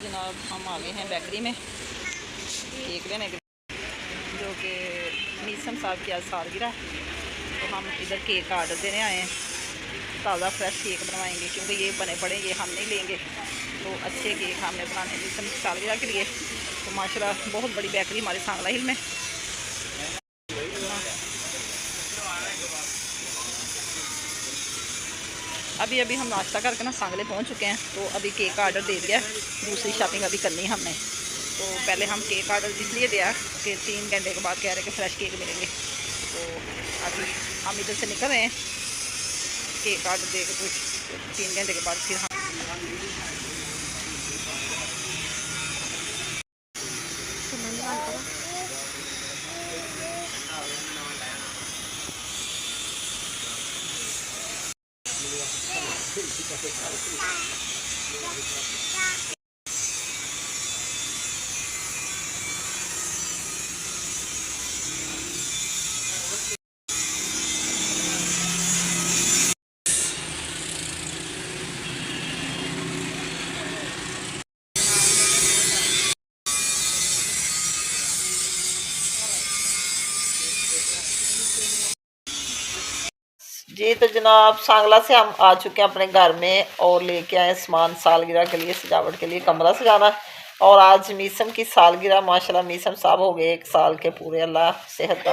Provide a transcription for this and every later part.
जनाब हम आ गए हैं बेकरी में केक लेने के, जो कि मीसम साहब की आज सालगिरह है। तो हम इधर केक का ऑर्डर देने आए हैं। ताज़ा फ्रेश केक बनवाएंगे क्योंकि ये बने पड़े ये हम नहीं लेंगे। तो अच्छे केक हमने बनाने मीसम की सालगिरह के लिए। तो माशाल्लाह बहुत बड़ी बेकरी हमारे सांगला हिल में। अभी हम नाश्ता करके ना सांगले पहुंच चुके हैं। तो अभी केक का ऑर्डर दे दिया, दूसरी शॉपिंग अभी करनी है हमने। तो पहले हम केक ऑर्डर इसलिए दिया कि 3 घंटे के बाद कह रहे हैं कि फ़्रेश केक मिलेंगे। तो अभी हम इधर से निकल रहे हैं केक ऑर्डर दे के, तो 3 घंटे के बाद फिर हम जी। तो जनाब सांगला से हम आ चुके हैं अपने घर में और लेके आए सामान सालगिरह के लिए, सजावट के लिए, कमरा सजाना। और आज मीसम की सालगिरह, माशाल्लाह मीसम साहब हो गए 1 साल के पूरे। अल्लाह सेहत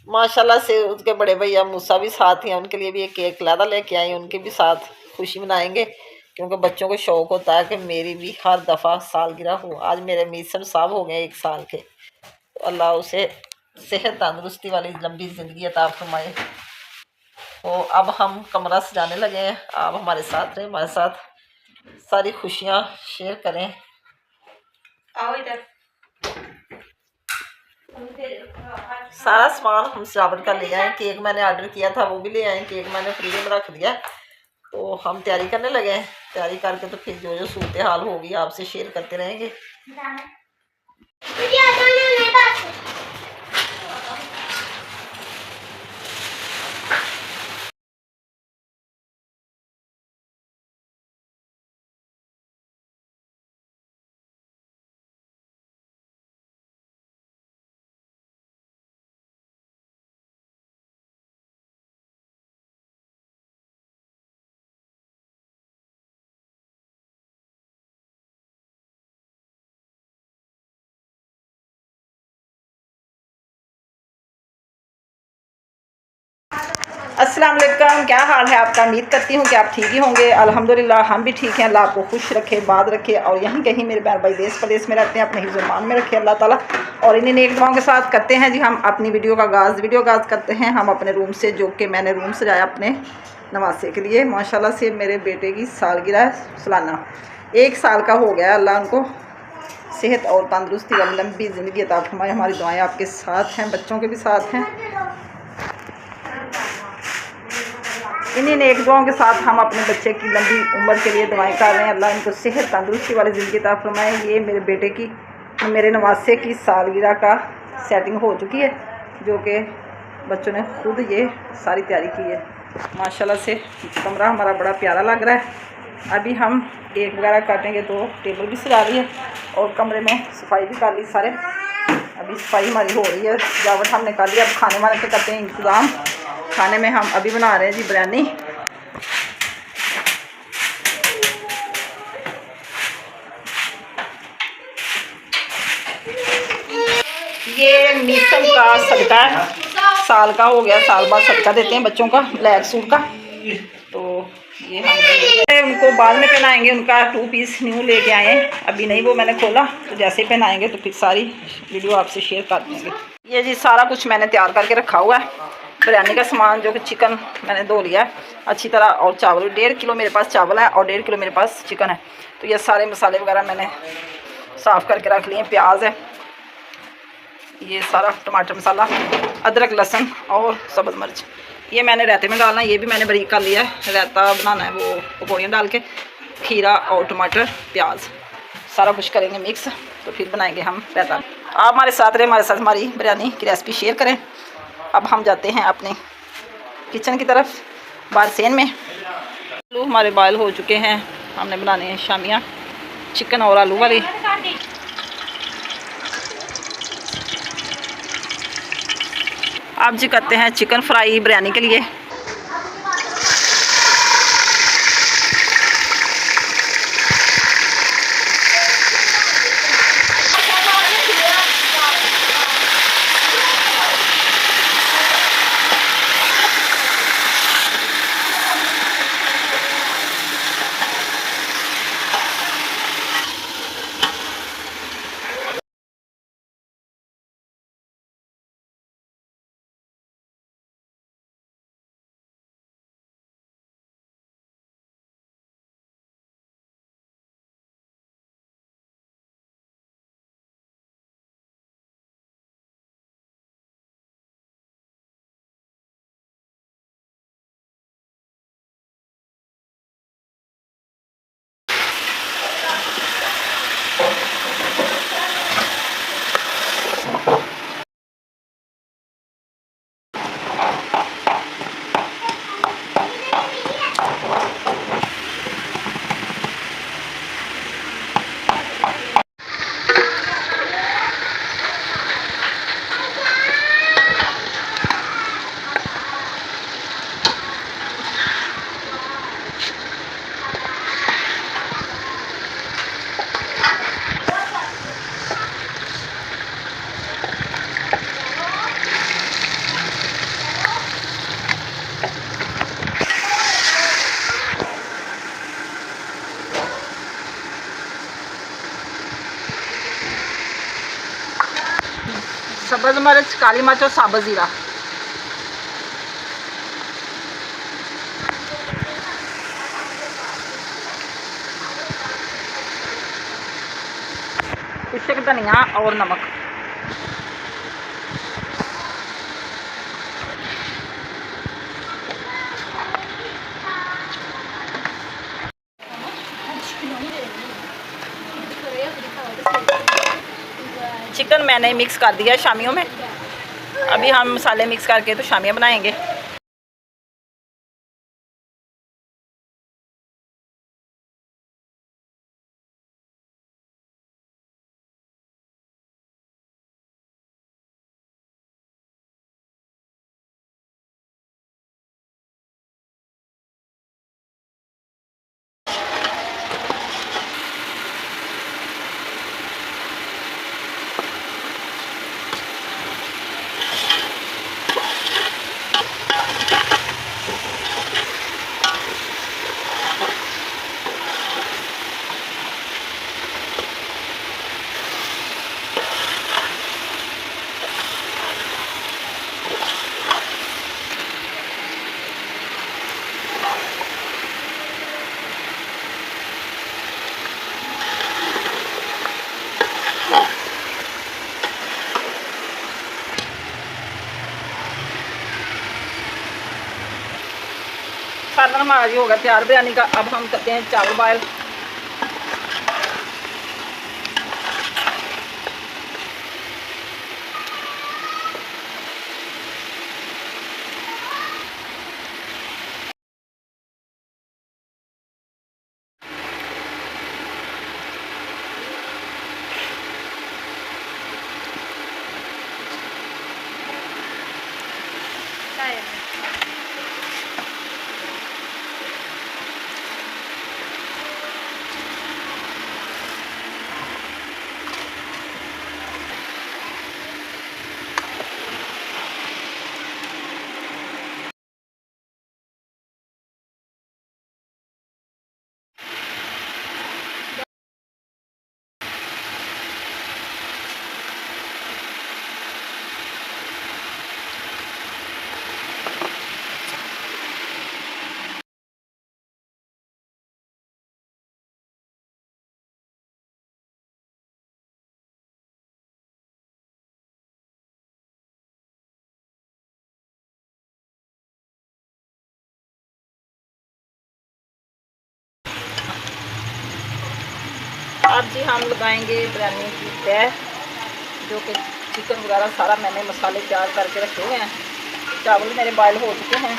माशाल्लाह से। उसके बड़े भैया मूसा भी साथ हैं, उनके लिए भी एक केक लादा लेके आई, उनके भी साथ खुशी मनाएंगे क्योंकि बच्चों को शौक़ होता है कि मेरी भी हर दफ़ा सालगिरह हो। आज मेरे मीसम साहब हो गए 1 साल के। तो अल्लाह उसे सेहत तंदुरुस्ती वाली लंबी ज़िंदगी अता फरमाए। तो अब हम कमरा सजाने लगे हैं। आप हमारे साथ रहें, हमारे साथ सारी खुशियाँ शेयर करें। आओ इधर। सारा सामान हम सजावट का ले आए। केक मैंने ऑर्डर किया था वो भी ले आए। केक मैंने फ्रीजर में रख दिया। तो हम तैयारी करने लगे हैं। तैयारी करके तो फिर जो सूरत हाल होगी आपसे शेयर करते रहेंगे। अस्सलाम वालेकुम, क्या हाल है आपका? उम्मीद करती हूँ कि आप ठीक ही होंगे। अल्हम्दुलिल्लाह हम भी ठीक हैं। अल्लाह आपको खुश रखे, बाद रखे और यहीं कहीं मेरे प्यार भाई देश प्रदेश में रहते हैं अपने हिफ्ज़-ए-मान में रखे अल्लाह ताला। और इन्हीं नेक दुआओं के साथ करते हैं जी हम अपनी वीडियो का आगाज़ करते हैं हम अपने रूम से, जो कि मैंने रूम सजाया अपने नवासे के लिए। माशाल्लाह से मेरे बेटे की सालगिरह सालाना 1 साल का हो गया। अल्लाह उनको सेहत और तंदुरुस्ती वाली लंबी ज़िंदगी अता फरमाए। हमारी दुआएँ आपके साथ हैं, बच्चों के भी साथ हैं। इन्हीं नेक दुआओं के साथ हम अपने बच्चे की लंबी उम्र के लिए दुआएं कर रहे हैं। अल्लाह इनको सेहत तंदुरुस्ती वाली ज़िंदगी अता फरमाए। ये मेरे बेटे की, मेरे नवासे की सालगिरह का सेटिंग हो चुकी है, जो कि बच्चों ने खुद ये सारी तैयारी की है। माशाल्लाह से कमरा हमारा बड़ा प्यारा लग रहा है। अभी हम केक वगैरह काटेंगे तो टेबल भी सजा रही है और कमरे में सफाई भी कर ली सारे। अभी सफाई हमारी हो रही है, सजावट हमने कर लिया। अब खाने वाले के करते हैं इंतज़ाम। खाने में हम अभी बना रहे हैं जी बिरयानी। ये मीसम का सदका है, साल का हो गया, साल बाद सदका देते हैं बच्चों का ब्लैक सूट का। तो ये हम उनको बाद में पहनाएंगे। उनका 2 पीस न्यू लेके आए हैं, अभी नहीं वो मैंने खोला। तो जैसे ही पहनाएंगे तो फिर सारी वीडियो आपसे शेयर कर देंगे। ये जी सारा कुछ मैंने तैयार करके रखा हुआ है। बिरयानी का सामान, जो कि चिकन मैंने धो लिया है अच्छी तरह, और चावल 1.5 किलो मेरे पास चावल है और 1.5 किलो मेरे पास चिकन है। तो ये सारे मसाले वगैरह मैंने साफ़ करके रख लिए। प्याज है, ये सारा टमाटर मसाला, अदरक लहसुन और सब्ज़ मिर्च, ये मैंने रायते में डालना है। ये भी मैंने बारीक कर लिया है। रायता बनाना है वो पकौड़ियाँ डाल के, खीरा और टमाटर प्याज सारा कुछ करेंगे मिक्स। तो फिर बनाएंगे हम रायता। आप हमारे साथ रहें, हमारे साथ हमारी बिरयानी की रेसिपी शेयर करें। अब हम जाते हैं अपने किचन की तरफ, बारसेन में। आलू हमारे बॉयल हो चुके हैं। हमने बनाने हैं शामियाँ, चिकन और आलू वाली। अब जी करते हैं चिकन फ्राई बिरयानी के लिए। सब्ज़ मिर्च, काली मिर्च और साबुत ज़ीरा। कुछ धनिया और नमक। चिकन मैंने मिक्स कर दिया है शामियों में। अभी हम मसाले मिक्स करके तो शामियाँ बनाएंगे। खाना हमारा ये होगा तैयार बिरयानी का। अब हम करते हैं चावल बॉयल। अब जी हम लगाएंगे बिरयानी की तह, जो कि चिकन वगैरह सारा मैंने मसाले तैयार करके रखे हुए हैं। चावल मेरे बॉयल हो चुके हैं।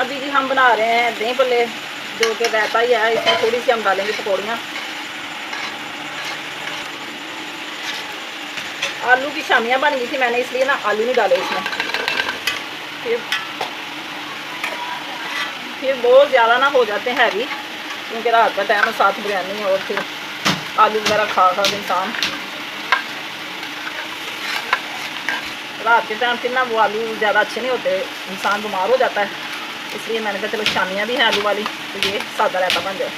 अभी जी हम बना रहे हैं दही भल्ले, जो कि रहता ही है। इसमें थोड़ी सी हम डालेंगे पकौड़ियाँ। आलू की शामियाँ बन गई थी, मैंने इसलिए ना आलू नहीं डाले इसमें। फिर बहुत ज़्यादा ना हो जाते हैं हैवी, क्योंकि रात का टाइम है, साथ बिरयानी और फिर आलू वगैरह खा खा इंसान रात के टाइम फिर ना वो आलू ज़्यादा अच्छे नहीं होते, इंसान बीमार हो जाता है। इसलिए मैंने कहा चलो शामियाँ भी हैं आलू वाली, तो ये सादा रायता बन जाए।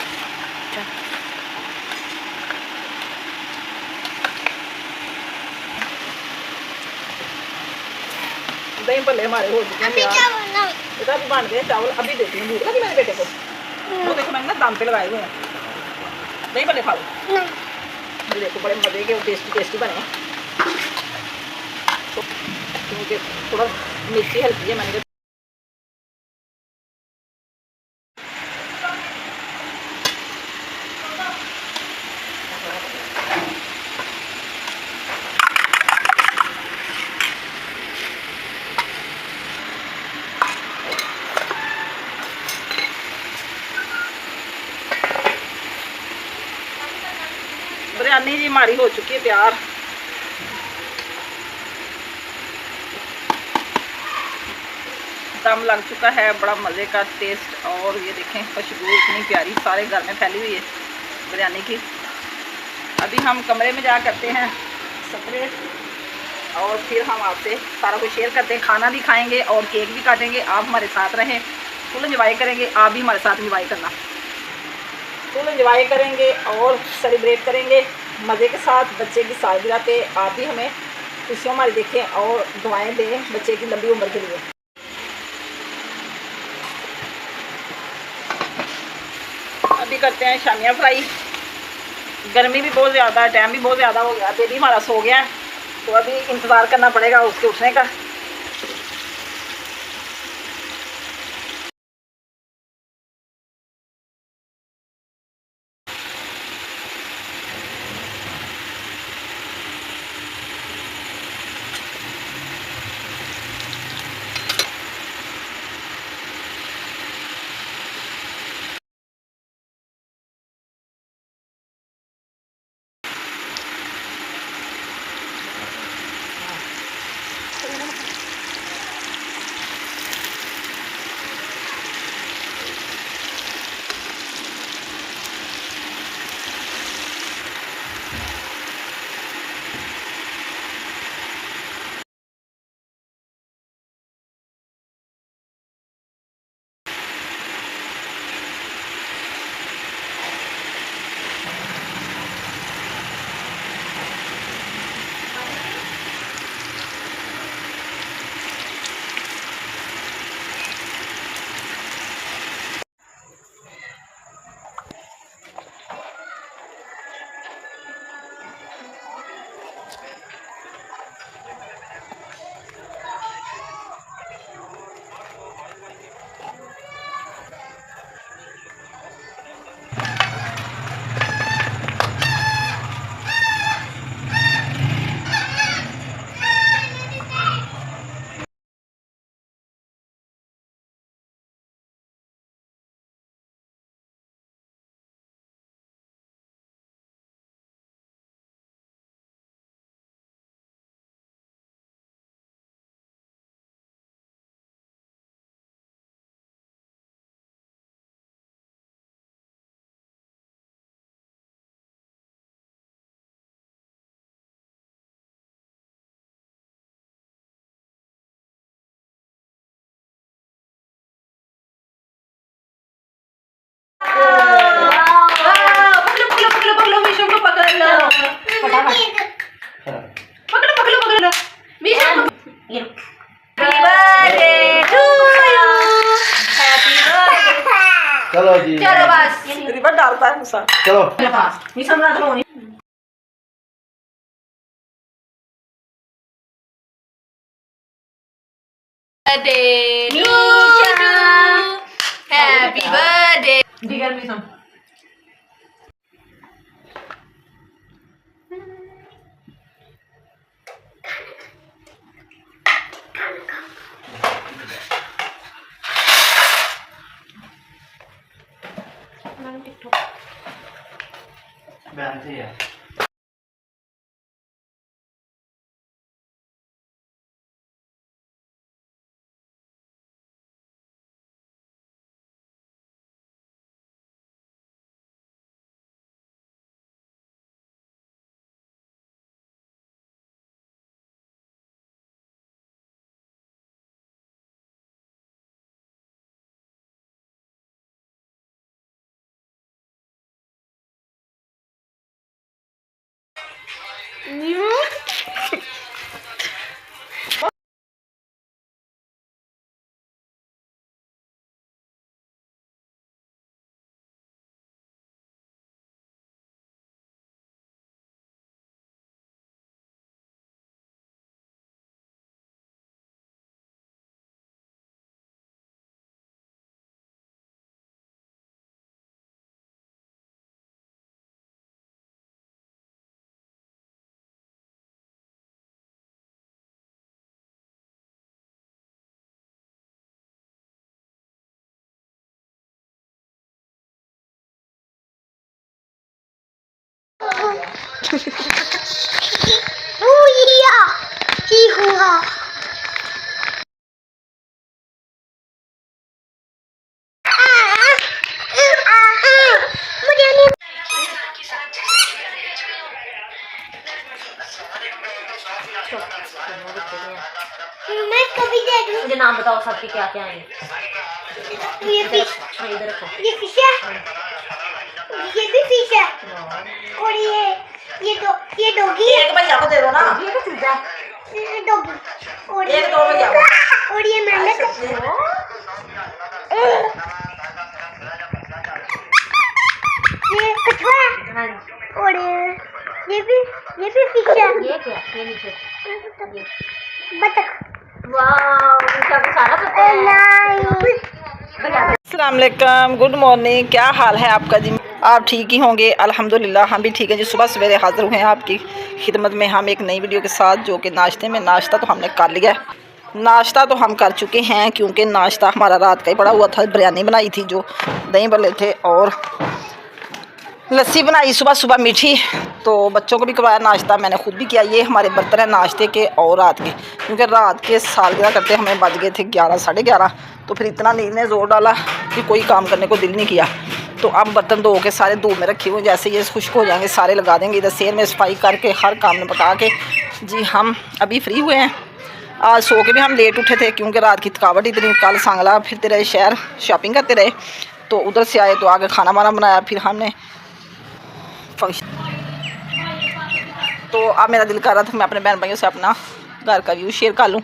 दही भल्ले हमारे हो चुके हैं तैयार। बेटा अभी बन गए चावल, अभी देती हूँ। भूख लगी मेरे बेटे को, वो देखो मैंने ना दाम पे लगाए हुए हैं। दही भल्ले खा लो। ये देखो बड़े मज़े के और टेस्टी टेस्टी बने, क्योंकि थोड़ा मिर्ची हल्की है मैंने। बिरयानी जी हमारी हो चुकी है तैयार। दम लग चुका है, बड़ा मज़े का टेस्ट। और ये देखें खुशबू इतनी प्यारी सारे घर में फैली हुई है बिरयानी की। अभी हम कमरे में जा करते हैं सेपरेट, और फिर हम आपसे सारा कुछ शेयर करते हैं। खाना भी खाएंगे और केक भी काटेंगे। आप हमारे साथ रहें, फुल एंजॉय करेंगे। आप भी हमारे साथ एंजॉय करना, फुल एंजॉय करेंगे और सेलिब्रेट करेंगे मज़े के साथ। बच्चे की सालगिरह पे आप भी हमें खुशियों हमारी देखें और दुआएं दें बच्चे की लंबी उम्र के लिए। अभी करते हैं शामिया फ्राई। गर्मी भी बहुत ज़्यादा है, टाइम भी बहुत ज़्यादा हो गया। बेबी हमारा सो गया है, तो अभी इंतज़ार करना पड़ेगा उसके उठने का। चलो जी, चलो बस रिवर डालता है मुसा। चलो birthday to you. Happy birthday. Digan Misam. बहन से है। मैं कभी दे दूं। मुझे नाम बताओ सबके क्या क्या है। ये फिश, इधर रखो। ये फिश है, ये भी फिश है, और ये डॉगी है। एक भैया को दे दो ना। ये क्या चीज है? डॉगी और एक दो भैया को। और ये मेंढक ये कछुआ है, हाँ, और ये भी फिश है। ये क्या? ये नीचे। ये। बतख। वाह, नीचे आपको सारा पता है। भैया अस्सलाम वालेकुम, गुड मॉर्निंग। क्या हाल है आपका जी? आप ठीक ही होंगे? अल्हम्दुलिल्लाह हम भी ठीक हैं जी। सुबह सवेरे हाज़िर हुए हैं आपकी खिदमत में हम एक नई वीडियो के साथ, जो कि नाश्ते में। नाश्ता तो हमने कर लिया है, नाश्ता तो हम कर चुके हैं, क्योंकि नाश्ता हमारा रात का ही पड़ा हुआ था। बिरयानी बनाई थी, जो दही भल्ले थे, और लस्सी बनाई सुबह सुबह मीठी। तो बच्चों को भी करवाया नाश्ता, मैंने खुद भी किया। ये हमारे बर्तन हैं नाश्ते के और रात के, क्योंकि रात के सालगिरह करते हमें बज गए थे 11 साढ़े 11। तो फिर इतना नींद ने ज़ोर डाला कि कोई काम करने को दिल नहीं किया। तो अब बर्तन धो के सारे धूप में रखे हुए, जैसे ये खुश्क हो जाएंगे सारे लगा देंगे। इधर सेर में सफाई करके हर काम में पका के जी हम अभी फ्री हुए हैं। आज सो के भी हम लेट उठे थे, क्योंकि रात की थकावट इतनी। कल सांगला फिरते रहे, शहर शॉपिंग करते रहे, तो उधर से आए तो आगे खाना वाना बनाया। फिर हमने फंक्शन, तो अब मेरा दिल कर रहा था मैं अपने बहन भाइयों से अपना घर का व्यू शेयर कर लूँ,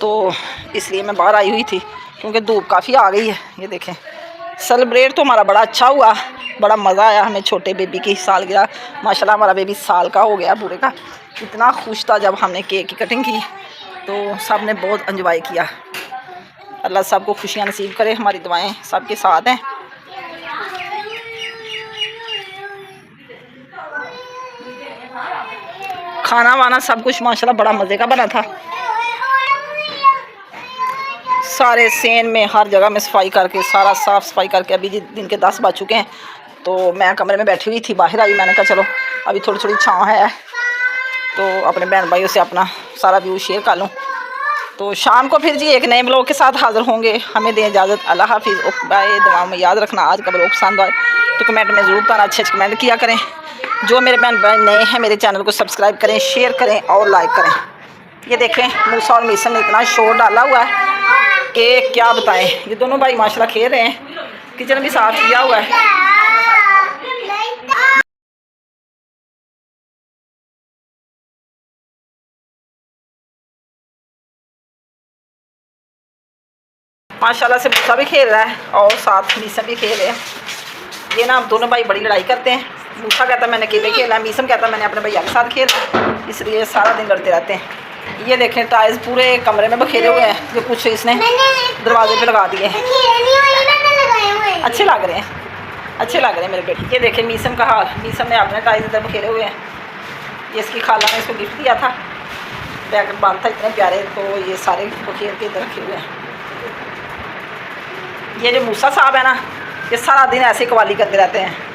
तो इसलिए मैं बाहर आई हुई थी, क्योंकि धूप काफ़ी आ गई है। ये देखें, सेलिब्रेट तो हमारा बड़ा अच्छा हुआ, बड़ा मज़ा आया हमें। छोटे बेबी की सालगिरह, माशाल्लाह हमारा बेबी साल का हो गया पूरे का। इतना खुश था जब हमने केक की कटिंग की, तो सब ने बहुत एंजॉय किया। अल्लाह सबको खुशियाँ नसीब करे, हमारी दुआएं सबके साथ हैं। खाना वाना सब कुछ माशाल्लाह बड़ा मज़े का बना था। सारे सेन में हर जगह में सफाई करके, सारा साफ़ सफाई करके, अभी दिन के 10 बज चुके हैं। तो मैं कमरे में बैठी हुई थी, बाहर आई, मैंने कहा चलो अभी थोड़ी थोड़ी छाँव है, तो अपने बहन भाइयों से अपना सारा व्यू शेयर कर लूँ। तो शाम को फिर जी एक नए ब्लॉग के साथ हाज़िर होंगे। हमें दें इजाज़त, अल्लाह हाफिज़, बाय। दुआओं में याद रखना। आज का ब्लॉग पसंद आए तो कमेंट में ज़रूर बताना, अच्छे कमेंट किया करें। जो मेरे बहन भाई नए हैं, मेरे चैनल को सब्सक्राइब करें, शेयर करें और लाइक करें। ये देखें, मूसा और मीसन ने इतना शोर डाला हुआ है कि क्या बताएं। ये दोनों भाई माशाल्लाह खेल रहे हैं, किचन भी साफ़ किया हुआ है। माशाल्लाह से मूसा भी खेल रहा है और साथ मीसन भी खेल रहे हैं। ये ना दोनों भाई बड़ी लड़ाई करते हैं। मूसा कहता है मैंने अकेले खेला है, मीसन कहता है मैंने अपने भैया के साथ खेला, इसलिए सारा दिन लड़ते रहते हैं। ये देखें, टाइल्स पूरे कमरे में बखेरे हुए हैं, जो कुछ इसने दरवाजे पे लगा दिए हैं। अच्छे लग रहे हैं, अच्छे लग रहे हैं मेरे बेटे। ये देखें मीसन का हाल, मीसन ने अपने टाइल्स इधर बखेरे हुए हैं। ये इसकी खाला ने इसको गिफ्ट दिया था, पैकेट बंद था, इतने प्यारे, तो ये सारे बखेर के इधर रखे हुए हैं। ये जो मूसा साहब है ना, ये सारा दिन ऐसे कवाली करते रहते हैं।